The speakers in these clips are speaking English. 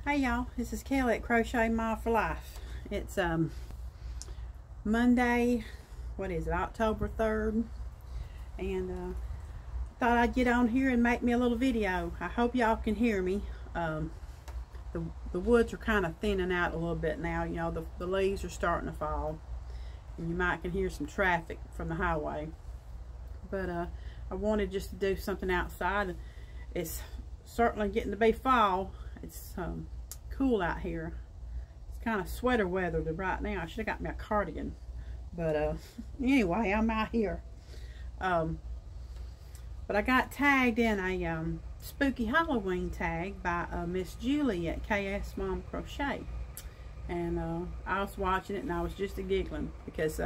Hey y'all, this is Kelly at Crochet Mile for Life. It's Monday, what is it, October 3rd, and thought I'd get on here and make me a little video. I hope y'all can hear me. The woods are kind of thinning out a little bit now. You know, the leaves are starting to fall, and you might can hear some traffic from the highway. But I wanted just to do something outside. It's certainly getting to be fall. It's cool out here. It's kind of sweater weather right now. I should have got me a cardigan. But anyway, I'm out here. But I got tagged in a spooky Halloween tag by Miss Julie at KS Mom Crochet. And I was watching it and I was just giggling because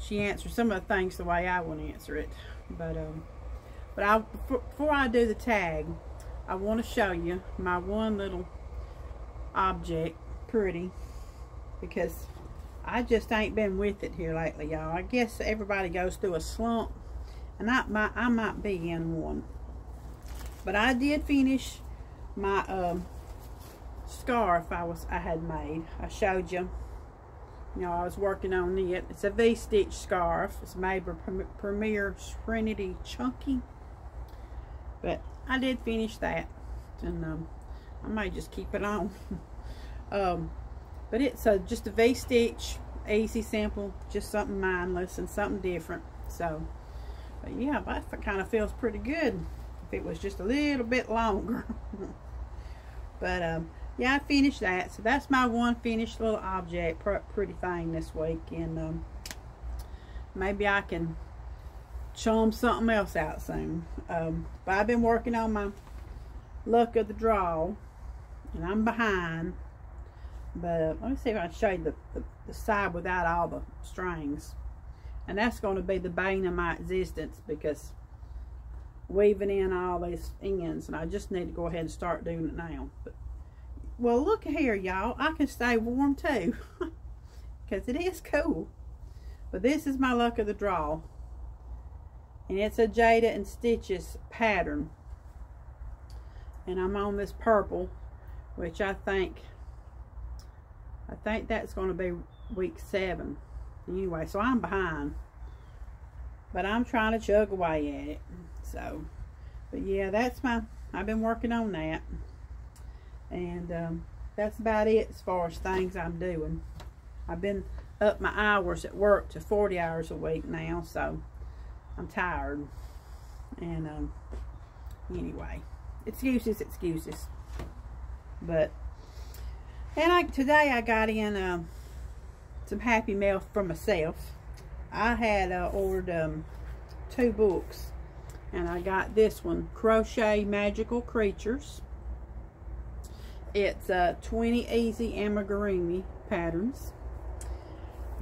she answered some of the things the way I want to answer it. But before I do the tag, I want to show you my one little object, pretty, because I just ain't been with it here lately, y'all. I guess everybody goes through a slump, and I might be in one. But I did finish my scarf I had made. I showed you. You know, I was working on it. It's a V-stitch scarf. It's made by Premier Serenity Chunky. But I did finish that, and I may just keep it on. But it's just a V-stitch, easy, simple, just something mindless and something different. So, but yeah, that kind of feels pretty good if it was just a little bit longer. But yeah, I finished that. So that's my one finished little object, pretty thing this week, and maybe I can chum something else out soon. But I've been working on my luck of the draw, and I'm behind. But let me see if I can show you the side without all the strings. And that's going to be the bane of my existence, because weaving in all these ends, and I just need to go ahead and start doing it now. But, well, look here, y'all. I can stay warm too, because it is cool. But this is my luck of the draw. And it's a Jada and Stitches pattern. And I'm on this purple, which I think that's going to be week 7. Anyway, so I'm behind. But I'm trying to chug away at it. So, but yeah, I've been working on that. And that's about it as far as things I'm doing. I've been up my hours at work to 40 hours a week now, so I'm tired. And anyway, excuses. But today I got in some Happy Mail for myself. I had ordered 2 books, and I got this one, Crochet Magical Creatures. It's 20 easy amigurumi patterns.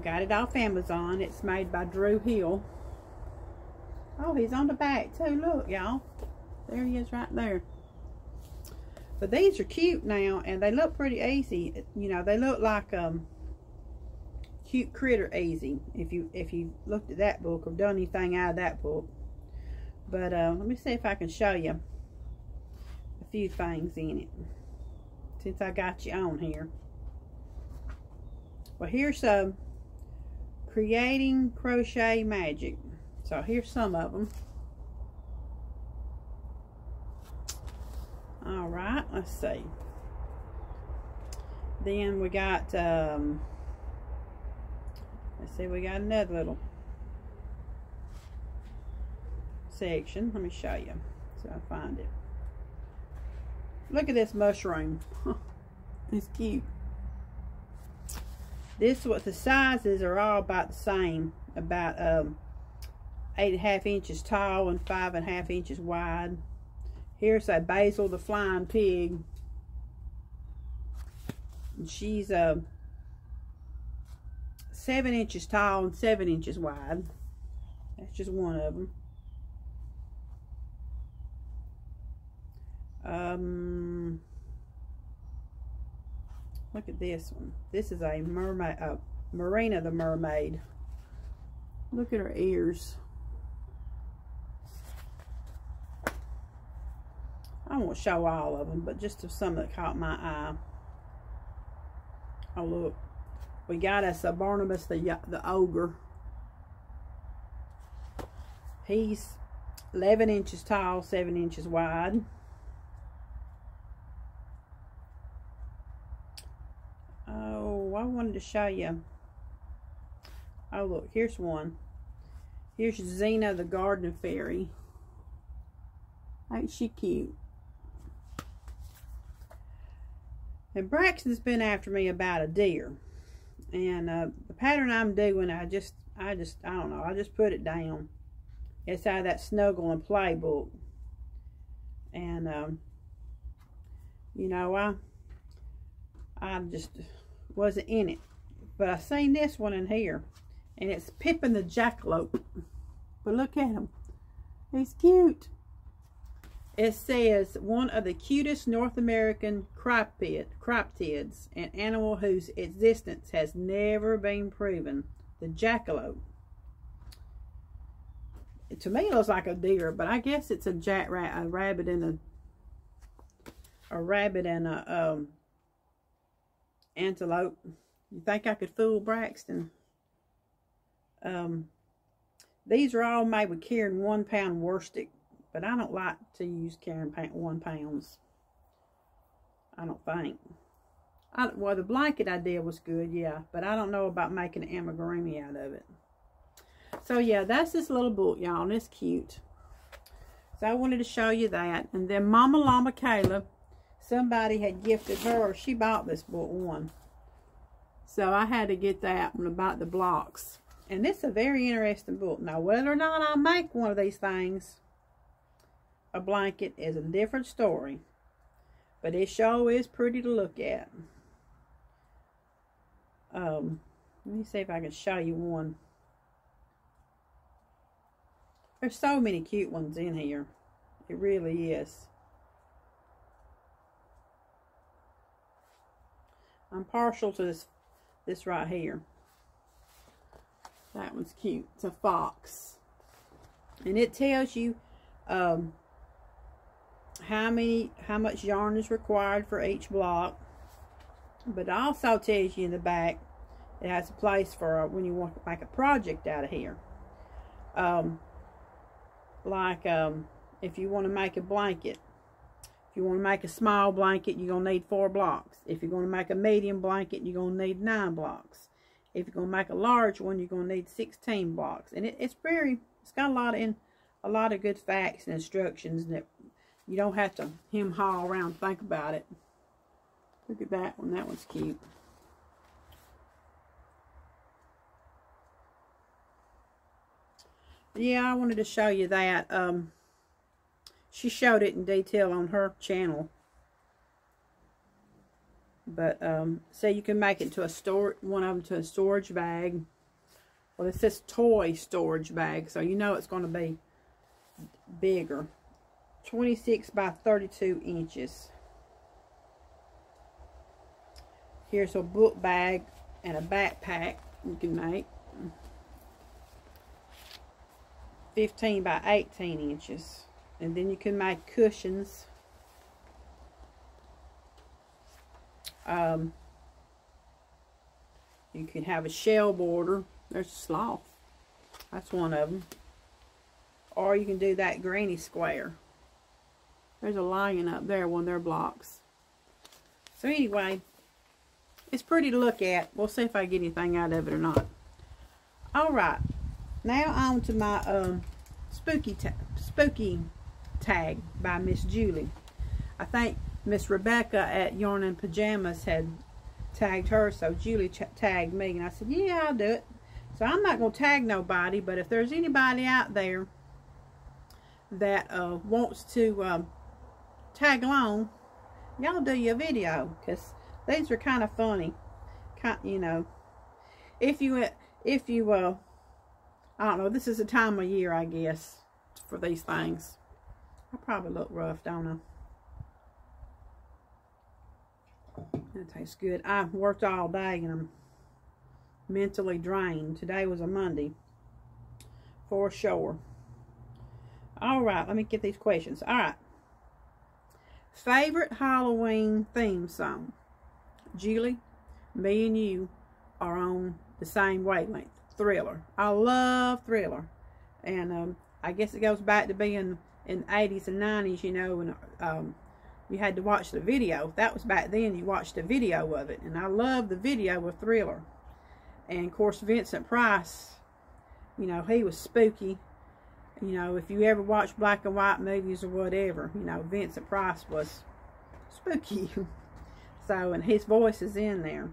Got it off Amazon. It's made by Drew Hill. Oh, he's on the back too. Look, y'all. There he is right there. But these are cute now, and they look pretty easy. You know, they look like cute critter easy. If you looked at that book or done anything out of that book. But let me see if I can show you a few things in it, since I got you on here. Well, here's Creating Crochet Magic. So here's some of them. All right, let's see. Then we got, let's see, we got another little section. Let me show you so I find it. Look at this mushroom. It's cute. This, what the sizes are all about the same, about 8.5 inches tall and 5.5 inches wide. Here's a Basil the Flying Pig. And she's 7 inches tall and 7 inches wide. That's just one of them. Look at this one. This is a mermaid, Marina the Mermaid. Look at her ears. I won't show all of them, but just some that caught my eye. Oh, look. We got us a Barnabas the Ogre. He's 11 inches tall, 7 inches wide. Oh, I wanted to show you. Oh, look, here's one. Here's Xena the Garden Fairy. Ain't she cute? And Braxton's been after me about a deer. And the pattern I'm doing, I don't know, I just put it down. It's out of that Snuggle and Play book. And, you know, I just wasn't in it. But I seen this one in here. And it's Pippin the Jackalope. But look at him. He's cute. It says, one of the cutest North American cryptids, an animal whose existence has never been proven. The jackalope. To me, it looks like a deer, but I guess it's a rabbit and a antelope. You think I could fool Braxton? These are all made with Caring 1 pound worsted, but I don't like to use Caring 1 pounds. I don't think. Well, the blanket I did was good, yeah, but I don't know about making an amigurumi out of it. So yeah, that's this little book, y'all, and it's cute. So I wanted to show you that. And then Mama Llama Kayla, somebody had gifted her, she bought this book one. So I had to get that one about the blocks. And this is a very interesting book. Now, whether or not I make one of these things, a blanket, is a different story. But it sure is pretty to look at. Let me see if I can show you one. There's so many cute ones in here. It really is. I'm partial to this right here. That one's cute. It's a fox. And it tells you how much yarn is required for each block. But it also tells you in the back, it has a place for when you want to make a project out of here. If you want to make a blanket, if you want to make a small blanket, you're going to need 4 blocks. If you're going to make a medium blanket, you're going to need 9 blocks. If you're going to make a large one, you're going to need 16 blocks. And it's got a lot of good facts and instructions that you don't have to hem-haw around and think about it. Look at that one. That one's cute. Yeah, I wanted to show you that. She showed it in detail on her channel. But, so you can make it to one of them to a storage bag. Well, it says toy storage bag, so you know it's going to be bigger. 26 by 32 inches. Here's a book bag and a backpack you can make. 15 by 18 inches. And then you can make cushions. You can have a shell border. There's a sloth. That's one of them. Or you can do that granny square. There's a lion up there, one of their blocks. So anyway, it's pretty to look at. We'll see if I get anything out of it or not. Alright. Now on to my spooky tag by Miss Julie. I think Miss Rebecca at Yarn and Pajamas had tagged her, so Julie tagged me, and I said, yeah, I'll do it. So I'm not going to tag nobody, but if there's anybody out there that wants to tag along, y'all do your video, because these are kind of funny. You know, if you I don't know, this is the time of year, I guess, for these things. I probably look rough, don't I? That tastes good. I worked all day and I'm mentally drained. Today was a Monday, for sure. Alright, let me get these questions. Alright. Favorite Halloween theme song. Julie, me and you are on the same wavelength. Thriller. I love Thriller. And I guess it goes back to being in the 80s and 90s, you know, and you had to watch the video. That was back then. You watched the video of it. And I love the video of Thriller. And, of course, Vincent Price, you know, he was spooky. You know, if you ever watch black and white movies or whatever, you know, Vincent Price was spooky. So, and his voice is in there.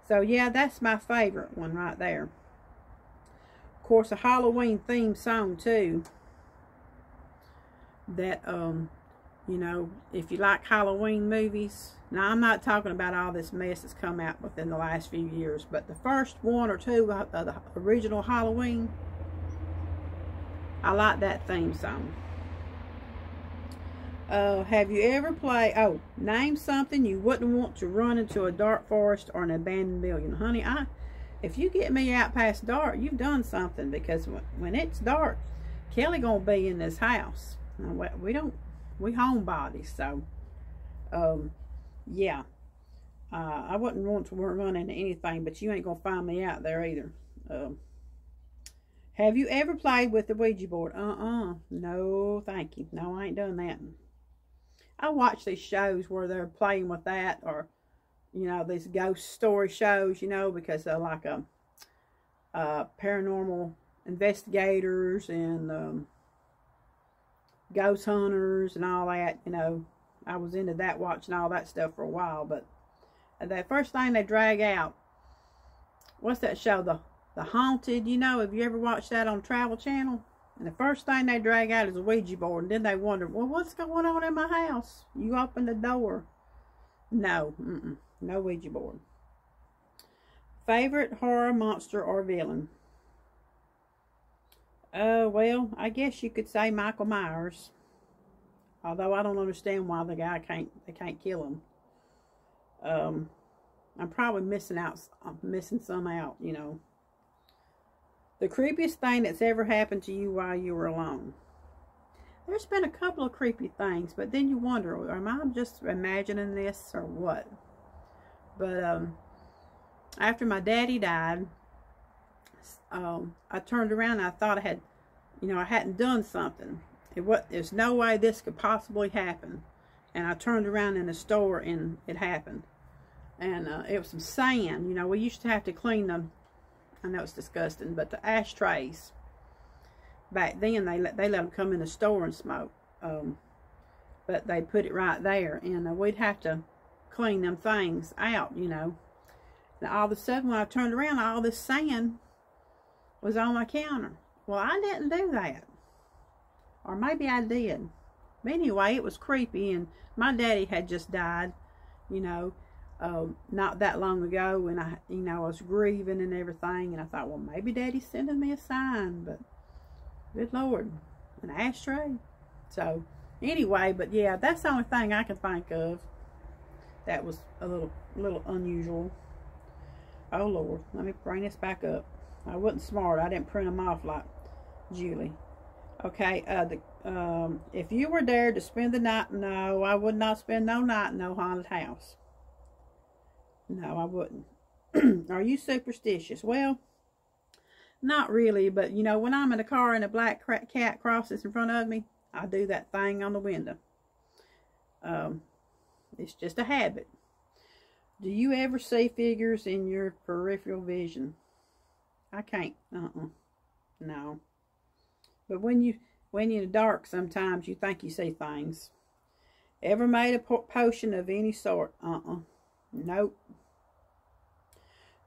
So, yeah, that's my favorite one right there. Of course, a Halloween theme song, too. That, you know, if you like Halloween movies. Now, I'm not talking about all this mess that's come out within the last few years. But the first one or two of the original Halloween, I like that theme song. Have you ever played, name something you wouldn't want to run into a dark forest or an abandoned building. Honey, if you get me out past dark, you've done something, because when it's dark, Kelly gonna be in this house. Now, we homebodies, so, yeah. I wouldn't want to run into anything, but you ain't gonna find me out there either. Have you ever played with the Ouija board? No, thank you. No, I ain't done that. I watch these shows where they're playing with that, or, you know, these ghost story shows, you know, because they're like paranormal investigators and ghost hunters and all that, you know. I was into that, watching all that stuff for a while, but that first thing they drag out, what's that show, The Haunted, you know, have you ever watched that on Travel Channel? And the first thing they drag out is a Ouija board. And then they wonder, well, what's going on in my house? You open the door. No, no Ouija board. Favorite horror monster or villain? Well, I guess you could say Michael Myers. Although I don't understand why they can't kill him. I'm probably missing some out, you know. The creepiest thing that's ever happened to you while you were alone. There's been a couple of creepy things, but then you wonder, am I just imagining this or what? But after my daddy died, I turned around and I thought I hadn't done something. There's no way this could possibly happen. And I turned around in the store and it happened. And it was some sand. You know, we used to have to clean them. I know it's disgusting, but the ashtrays, back then they let them come in the store and smoke. But they put it right there, and we'd have to clean them things out, you know. Now all of a sudden, when I turned around, all this sand was on my counter. Well, I didn't do that, or maybe I did. But anyway, it was creepy, and my daddy had just died, you know. Not that long ago, and I was grieving and everything, and I thought, well, maybe Daddy's sending me a sign, but good Lord, an ashtray. So anyway, but yeah, that's the only thing I can think of that was a little unusual. Oh Lord, let me bring this back up. I wasn't smart. I didn't print them off like Julie. Okay, if you were there to spend the night, no, I would not spend no night in no haunted house. No, I wouldn't. Are you superstitious? Well, not really, but you know, when I'm in a car and a black cat crosses in front of me, I do that thing on the window. It's just a habit. Do you ever see figures in your peripheral vision? I can't. No. But when you're in the dark, sometimes you think you see things. Ever made a potion of any sort? Nope.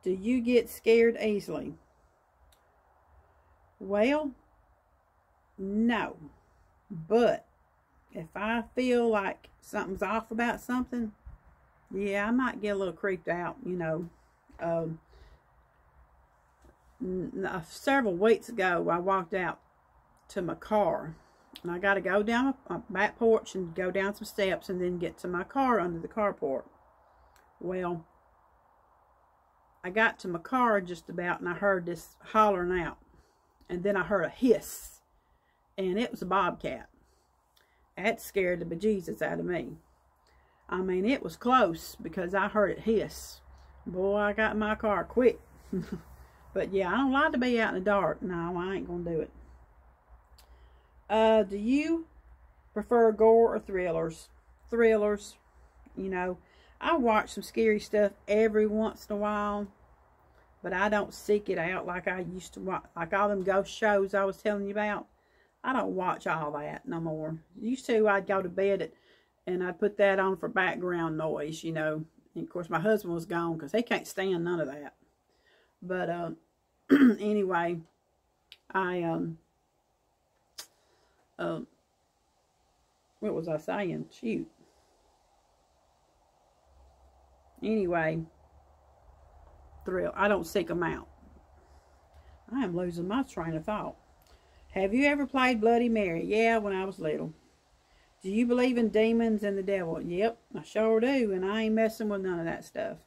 Do you get scared easily? Well, no. But if I feel like something's off about something, yeah, I might get a little creeped out, you know. Several weeks ago, I walked out to my car. And I got to go down my back porch and go down some steps and then get to my car under the carport. Well, I got to my car just about, and I heard this hollering out. And then I heard a hiss. And it was a bobcat. That scared the bejesus out of me. I mean, it was close because I heard it hiss. Boy, I got in my car quick. But yeah, I don't like to be out in the dark. No, I ain't gonna do it. Do you prefer gore or thrillers? Thrillers. You know, I watch some scary stuff every once in a while, but I don't seek it out like I used to watch, like all them ghost shows I was telling you about. I don't watch all that no more. Used to, I'd go to bed and I'd put that on for background noise, you know. And of course, my husband was gone because he can't stand none of that. But anyway, what was I saying? Shoot. Anyway, thrill. I don't seek them out. I am losing my train of thought. Have you ever played Bloody Mary? Yeah, when I was little. Do you believe in demons and the devil? Yep, I sure do, and I ain't messing with none of that stuff.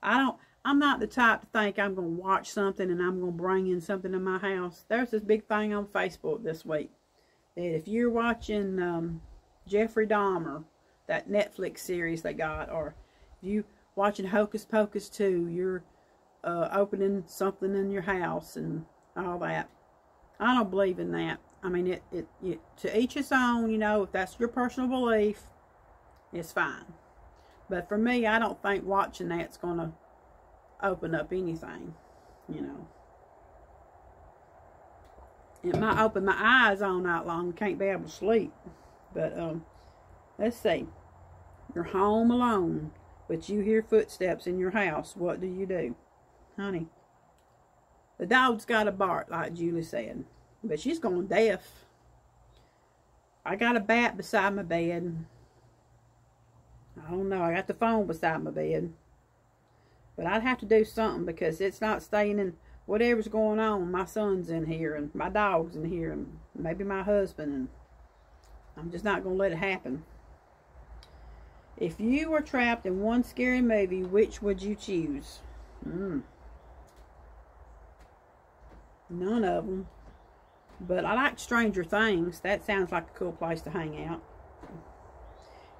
I'm not the type to think I'm going to watch something and I'm going to bring in something in my house. There's this big thing on Facebook this week that if you're watching Jeffrey Dahmer, that Netflix series they got, or if you watching Hocus Pocus 2, you're opening something in your house and all that. I don't believe in that. I mean, to each his own, you know, if that's your personal belief, it's fine. But for me, I don't think watching that's going to open up anything, you know. It might open my eyes all night long, can't be able to sleep. But, let's see. You're home alone, but you hear footsteps in your house. What do you do? Honey, the dog's got a bark, like Julie said. But she's going deaf. I got a bat beside my bed. I don't know. I got the phone beside my bed. But I'd have to do something because it's not staying in whatever's going on. My son's in here and my dog's in here and maybe my husband. And I'm just not going to let it happen. If you were trapped in one scary movie, which would you choose? None of them. But I like Stranger Things. That sounds like a cool place to hang out.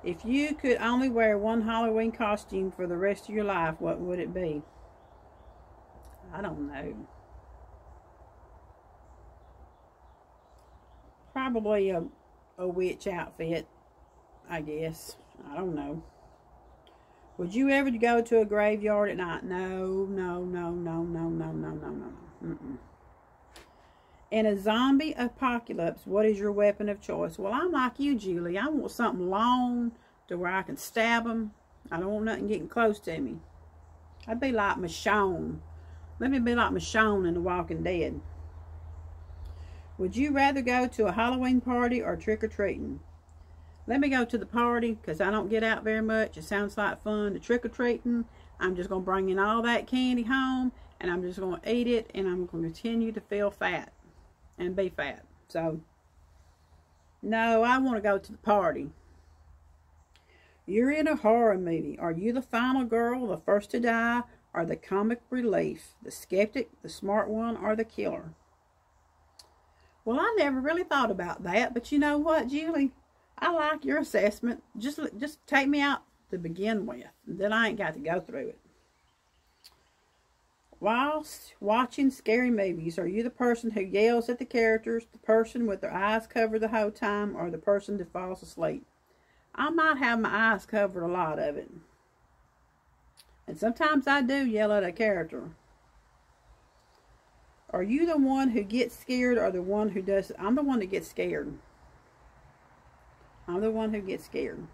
If you could only wear one Halloween costume for the rest of your life, what would it be? I don't know. Probably a witch outfit, I guess. I don't know. Would you ever go to a graveyard at night? No, no, no, no, no, no, no, no, no. Mm-mm. In a zombie apocalypse, what is your weapon of choice? Well, I'm like you, Julie. I want something long to where I can stab them. I don't want nothing getting close to me. I'd be like Michonne. Let me be like Michonne in The Walking Dead. Would you rather go to a Halloween party or trick-or-treating? Let me go to the party because I don't get out very much. It sounds like fun. The trick-or-treating, I'm just going to bring in all that candy home and I'm just going to eat it and I'm going to continue to feel fat and be fat. So, no, I want to go to the party. You're in a horror movie. Are you the final girl, the first to die, or the comic relief, the skeptic, the smart one, or the killer? Well, I never really thought about that, but you know what, Julie? I like your assessment. Just take me out to begin with, and then I ain't got to go through it. Whilst watching scary movies, are you the person who yells at the characters, the person with their eyes covered the whole time, or the person that falls asleep? I might have my eyes covered a lot of it. And sometimes I do yell at a character. Are you the one who gets scared or the one who does? I'm the one that gets scared. I'm the one who gets scared.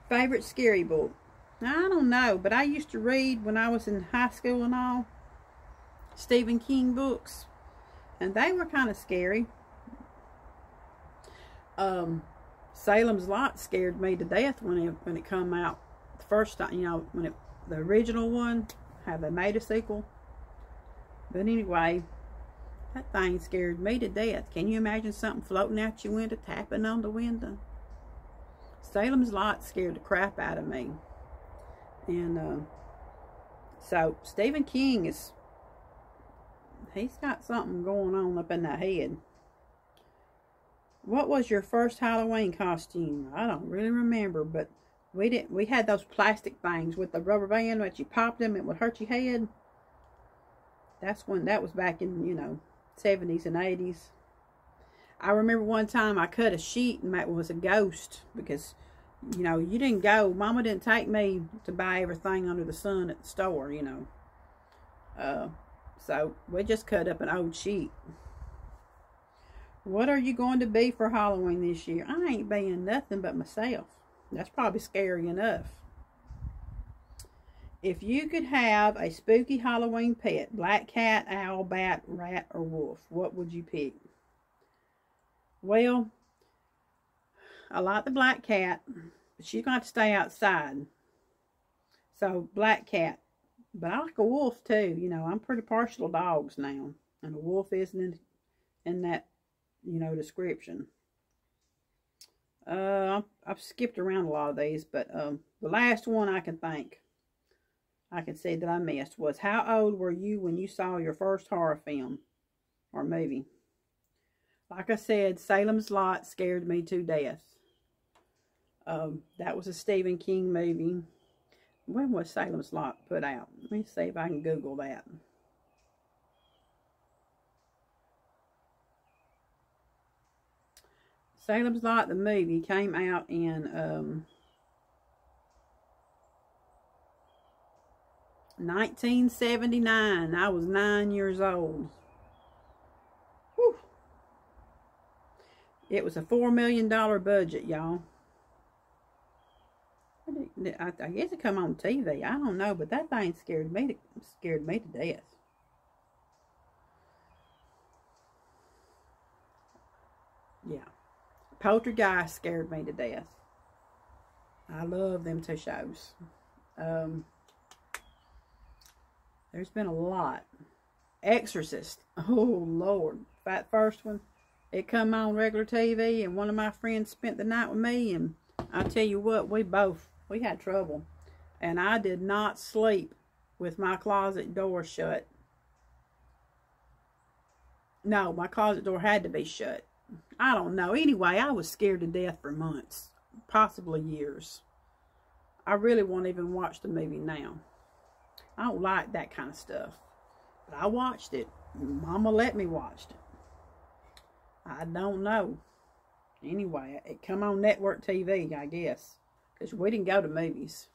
Favorite scary book? I don't know, but I used to read when I was in high school and all, Stephen King books, and they were kind of scary. Salem's Lot scared me to death when it come out the first time, you know, when the original one, how they made a sequel. But anyway, that thing scared me to death. Can you imagine something floating out your window, tapping on the window? Salem's Lot scared the crap out of me. And so Stephen King he's got something going on up in the head. What was your first Halloween costume? I don't really remember, but We had those plastic things with the rubber band that you popped them, it would hurt your head. That's when, that was back in, you know, 70s and 80s. I remember one time I cut a sheet and that was a ghost because, you know, you didn't go, Mama didn't take me to buy everything under the sun at the store, you know. So we just cut up an old sheet. What are you going to be for Halloween this year? I ain't being nothing but myself. That's probably scary enough. If you could have a spooky Halloween pet, black cat, owl, bat, rat, or wolf, what would you pick? Well, I like the black cat, but she's going to stay outside. So, black cat. But I like a wolf too. You know, I'm pretty partial to dogs now. And a wolf isn't in that, you know, description. I've skipped around a lot of these, but the last one I can say that I missed was, how old were you when you saw your first horror film or movie? Like I said, Salem's Lot scared me to death. That was a Stephen King movie. When was Salem's Lot put out? Let me see if I can Google that. Salem's Lot, the movie, came out in 1979. I was 9 years old. Whew. It was a $4 million budget, y'all. I guess it come on TV. I don't know, but that thing scared me to death. Yeah. Poltergeist scared me to death. I love them two shows. There's been a lot. Exorcist. Oh, Lord. That first one, it come on regular TV, and one of my friends spent the night with me, and I tell you what, we had trouble. And I did not sleep with my closet door shut. No, my closet door had to be shut. I don't know. Anyway, I was scared to death for months, possibly years. I really won't even watch the movie now. I don't like that kind of stuff. But I watched it. Mama let me watch it. I don't know. Anyway, it come on network TV, I guess. Because we didn't go to movies.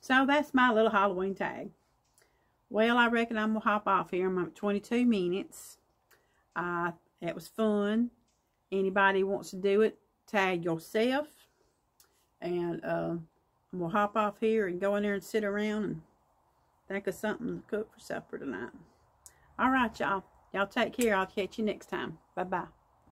So that's my little Halloween tag. Well, I reckon I'm going to hop off here. I'm at 22 minutes. It was fun. Anybody wants to do it, tag yourself. And I'm going to hop off here and go in there and sit around and think of something to cook for supper tonight. All right, y'all. Y'all take care. I'll catch you next time. Bye-bye.